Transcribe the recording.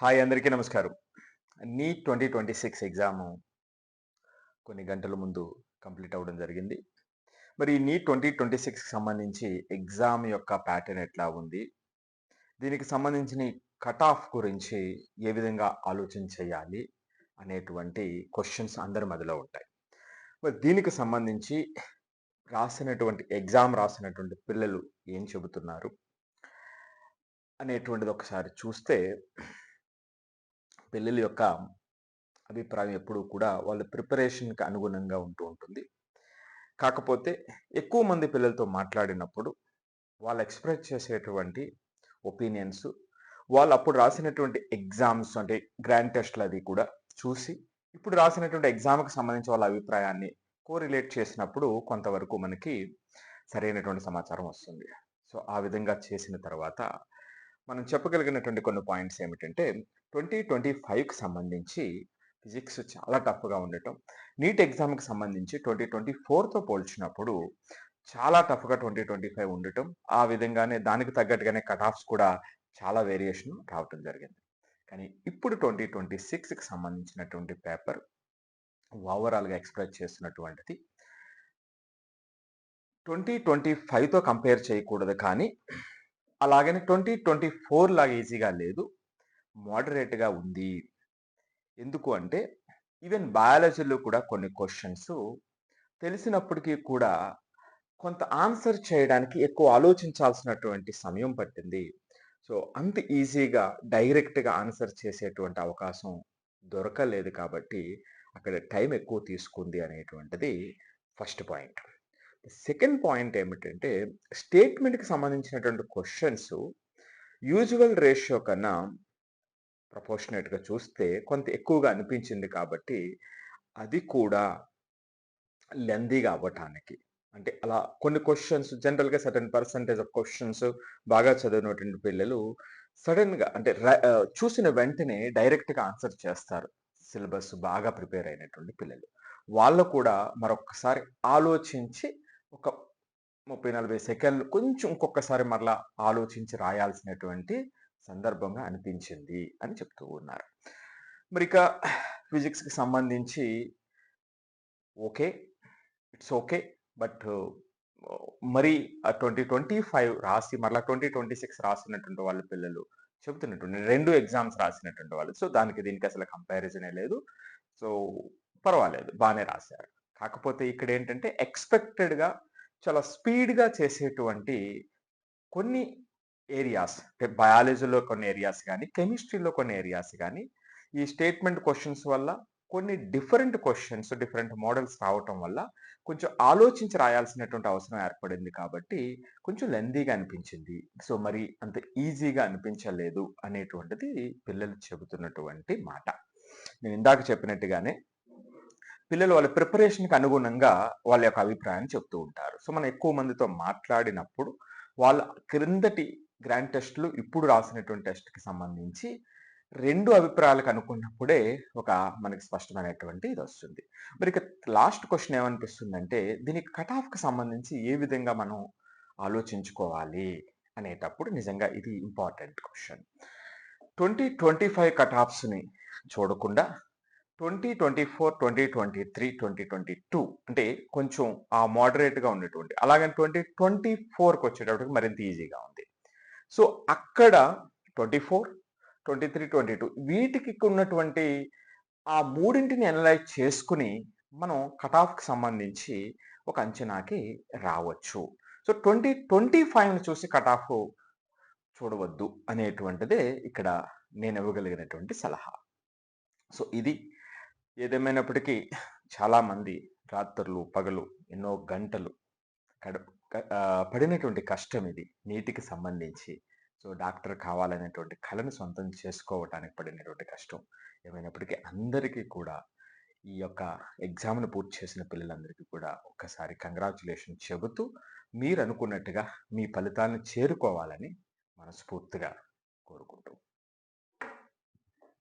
Hi అందరికీ నమస్కారం. Neat 2026 exam కొన్ని గంటల ముందు కంప్లీట్ అవ్వడం జరిగింది. మరి ఈ నీట్ 2026కి సంబంధించి ఎగ్జామ్ యొక్క ప్యాటర్న్ ఎట్లా ఉంది? దీనికి సంబంధించిన ఈ కట్ ఆఫ్ గురించి ఏ విధంగా ఆలోచన చేయాలి? అనేటువంటి క్వెషన్స్ అందరి మదిలో ఉంటాయి. మరి దీనికి సంబంధించి ఎగ్జామ్ రాసినటువంటి పిల్లలు ఏం చెబుతున్నారు? అనేటువంటిది ఒకసారి చూస్తే పిల్లల యొక్క అభిప్రాయం ఎప్పుడూ కూడా వాళ్ళ ప్రిపరేషన్‌కి అనుగుణంగా ఉంటూ ఉంటుంది. కాకపోతే ఎక్కువ మంది పిల్లలతో మాట్లాడినప్పుడు వాళ్ళు ఎక్స్‌ప్రెస్ చేసేటువంటి ఒపీనియన్స్, వాళ్ళు అప్పుడు రాసినటువంటి ఎగ్జామ్స్ అంటే గ్రాండ్ టెస్ట్‌లు అది కూడా చూసి, ఇప్పుడు రాసినటువంటి ఎగ్జామ్‌కి సంబంధించి వాళ్ళ అభిప్రాయాన్ని కోరిలేట్ చేసినప్పుడు కొంతవరకు మనకి సరైనటువంటి సమాచారం వస్తుంది. సో, ఆ విధంగా చేసిన తర్వాత మనం చెప్పగలిగినటువంటి కొన్ని పాయింట్స్ ఏమిటంటే 2025కి సంబంధించి ఫిజిక్స్ చాలా టఫ్‌గా ఉండటం. నీట్ ఎగ్జామ్‌కి సంబంధించి 2024తో పోల్చినప్పుడు చాలా టఫ్‌గా 2025 ఉండటం. ఆ విధంగానే దానికి తగ్గట్టుగానే కట్ ఆఫ్స్ కూడా చాలా వేరియేషన్ రావటం జరిగింది. కానీ ఇప్పుడు 2026కి సంబంధించినటువంటి పేపర్ ఓవరాల్‌గా ఎక్స్‌ప్రెస్ చేస్తున్నటువంటిది 2025తో కంపేర్ చేయకూడదు కానీ, అలాగని 2024 లాగా ఈజీగా లేదు. మోడరేట్‌గా ఉంది. ఎందుకు అంటే, ఈవెన్ బయాలజీలో కూడా కొన్ని క్వెషన్స్ తెలిసినప్పటికీ కూడా కొంత ఆన్సర్ చేయడానికి ఎక్కువ ఆలోచించాల్సినటువంటి సమయం పట్టింది. సో, అంత ఈజీగా డైరెక్ట్‌గా ఆన్సర్ చేసేటువంటి అవకాశం దొరకలేదు కాబట్టి, అక్కడ టైం ఎక్కువ తీసుకుంది అనేటువంటిది ఫస్ట్ పాయింట్. సెకండ్ పాయింట్ ఏమిటంటే, స్టేట్మెంట్‌కి సంబంధించినటువంటి క్వెషన్స్ యూజువల్ రేషియో కన్నా ప్రపోర్షనేట్‌గా చూస్తే కొంత ఎక్కువగా అనిపించింది కాబట్టి, అది కూడా లెంథీగా అవ్వటానికి. అంటే అలా కొన్ని క్వెషన్స్ జనరల్‌గా సర్టెన్ పర్సెంటేజ్ ఆఫ్ క్వెషన్స్ బాగా చదివినటువంటి పిల్లలు సడెన్‌గా అంటే చూసిన వెంటనే డైరెక్ట్‌గా ఆన్సర్ చేస్తారు. సిలబస్ బాగా ప్రిపేర్ అయినటువంటి పిల్లలు. వాళ్ళు కూడా మరొక్కసారి ఆలోచించి ఒక 30, 40 సెకన్లు కొంచెం ఇంకొకసారి మరలా ఆలోచించి రాయాల్సినటువంటి సందర్భంగా అనిపించింది అని చెప్తూ ఉన్నారు. మరిక ఫిజిక్స్‌కి సంబంధించి ఓకే. It's okay. బట్ మరి ఆ 2025 రాసి మరలా 2026 రాసినటువంటి వాళ్ళ పిల్లలు చెబుతున్నటువంటి 2 ఎగ్జామ్స్ రాసినటువంటి వాళ్ళు. సో, దానికి దీనికి అసలు కంపారిజనే లేదు. సో, పర్వాలేదు బానే రాసారు. కాకపోతే ఇక్కడేంటంటే ఎక్స్‌పెక్టెడ్‌గా చాలా స్పీడ్‌గా చేసేటువంటి కొన్ని ఏరియాస్ అంటే బయాలజీలో కొన్ని ఏరియాస్ గాని, కెమిస్ట్రీలో కొన్ని ఏరియాస్ గాని, ఈ స్టేట్మెంట్ క్వెషన్స్ వల్ల కొన్ని డిఫరెంట్ క్వెషన్స్, డిఫరెంట్ మోడల్స్ రావటం వల్ల కొంచెం ఆలోచించి రాయాల్సినటువంటి అవసరం ఏర్పడింది కాబట్టి, కొంచెం లెంథీగా అనిపించింది. సో, మరి అంత ఈజీగా అనిపించలేదు అనేటువంటిది పిల్లలు చెబుతున్నటువంటి మాట. నేను ఇందాక చెప్పినట్టుగానే పిల్లలు వాళ్ళ ప్రిపరేషన్‌కి అనుగుణంగా వాళ్ళ యొక్క అభిప్రాయాన్ని చెప్తూ ఉంటారు. సో, మనం ఎక్కువ మందితో మాట్లాడినప్పుడు వాళ్ళ క్రిందటి గ్రాండ్ టెస్ట్‌లు, ఇప్పుడు రాసినటువంటి టెస్ట్‌కి సంబంధించి 2 అభిప్రాయాలకు అనుకున్నప్పుడే ఒక మనకి స్పష్టమైనటువంటి ఇదొస్తుంది. మరిక లాస్ట్ క్వెషన్ ఏమనిపిస్తుందంటే, దీనికి కట్ ఆఫ్‌కి సంబంధించి ఏ విధంగా మనం ఆలోచించుకోవాలి అనేటప్పుడు నిజంగా ఇది ఇంపార్టెంట్ క్వెషన్. 2025 కట్ ఆఫ్స్‌ని చూడకుండా 2024, 2023, 2022 అంటే కొంచెం ఆ మోడరేట్‌గా ఉన్నటువంటి. అలాగని 2024కి వచ్చేటప్పటికి మరింత ఈజీగా ఉంది. సో, అక్కడ 24, 23, 22 వీటికి ఉన్నటువంటి ఆ మూడింటిని అనలైజ్ చేసుకొని మనం కట్ ఆఫ్‌కి సంబంధించి ఒక అంచనాకి రావచ్చు. సో, 2025ని చూసి కట్ ఆఫ్ చూడవద్దు అనేటువంటిదే ఇక్కడ నేను ఇవ్వగలిగినటువంటి సలహా. సో, ఇది ఏదేమైనప్పటికీ చాలామంది రాత్రులు, పగలు ఎన్నో గంటలు పడినటువంటి కష్టం ఇది. నీటికి సంబంధించి. సో, డాక్టర్ కావాలనేటువంటి కలను సొంతం చేసుకోవటానికి పడినటువంటి కష్టం. ఏమైనప్పటికీ అందరికీ కూడా ఈ యొక్క ఎగ్జామ్‌ని పూర్తి చేసిన పిల్లలందరికీ కూడా ఒక్కసారి కంగ్రాచ్యులేషన్ చెబుతూ, మీరనుకున్నట్టుగా మీ ఫలితాలను చేరుకోవాలని మనస్ఫూర్తిగా కోరుకుంటూ